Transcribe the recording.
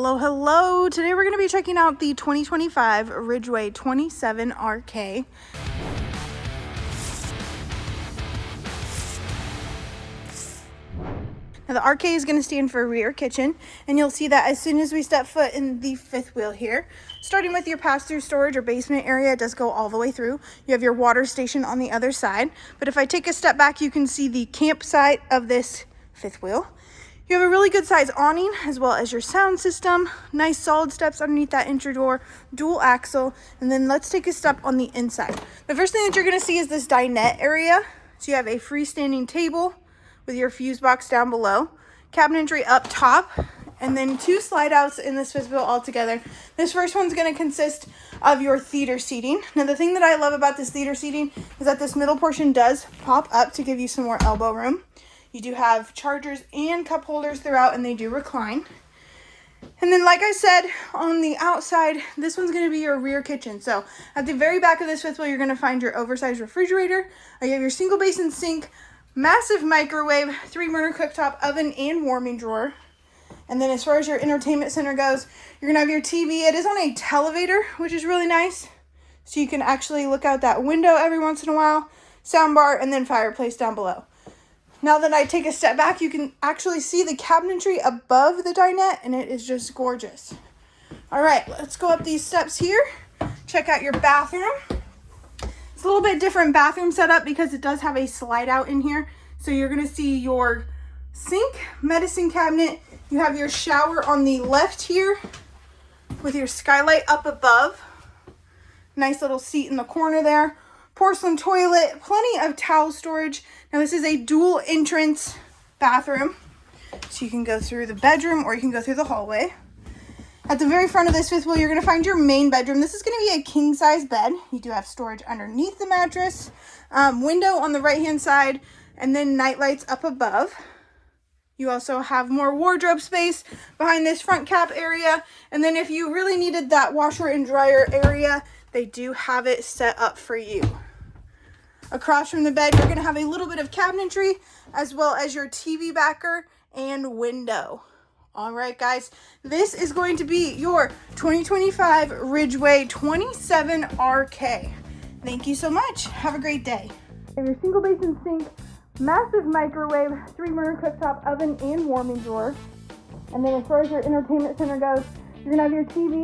Hello, hello. Today we're going to be checking out the 2025 Ridgeway 27RK. Now the RK is going to stand for rear kitchen, and you'll see that as soon as we step foot in the fifth wheel here. Starting with your pass-through storage or basement area, it does go all the way through. You have your water station on the other side. But if I take a step back, you can see the campsite of this fifth wheel. You have a really good size awning as well as your sound system. Nice solid steps underneath that entry door, dual axle. And then let's take a step on the inside. The first thing that you're going to see is this dinette area. So you have a freestanding table with your fuse box down below, cabinetry up top, and then two slide outs in this fifth wheel altogether. This first one's going to consist of your theater seating. Now the thing that I love about this theater seating is that this middle portion does pop up to give you some more elbow room. You do have chargers and cup holders throughout, and they do recline. And then, like I said, on the outside, this one's going to be your rear kitchen. So at the very back of this fifth wheel, you're going to find your oversized refrigerator. You have your single basin sink, massive microwave, 3-burner cooktop, oven, and warming drawer. And then as far as your entertainment center goes, you're going to have your TV. It is on a televator, which is really nice. So you can actually look out that window every once in a while. Soundbar, and then fireplace down below. Now that I take a step back, you can actually see the cabinetry above the dinette, and it is just gorgeous. All right, let's go up these steps here. Check out your bathroom. It's a little bit different bathroom setup because it does have a slide out in here. So you're gonna see your sink, medicine cabinet. You have your shower on the left here with your skylight up above. Nice little seat in the corner there. Porcelain toilet, plenty of towel storage. Now this is a dual entrance bathroom. So you can go through the bedroom or you can go through the hallway. At the very front of this fifth wheel, you're going to find your main bedroom. This is going to be a king size bed. You do have storage underneath the mattress, window on the right hand side, and then night lights up above. You also have more wardrobe space behind this front cap area. And then if you really needed that washer and dryer area, they do have it set up for you. Across from the bed, you're going to have a little bit of cabinetry as well as your TV backer and window. All right, guys, this is going to be your 2025 Ridgeway 27RK. Thank you so much. Have a great day. And your single basin sink, massive microwave, 3-burner cooktop, oven, and warming drawer. And then as far as your entertainment center goes, you're going to have your TV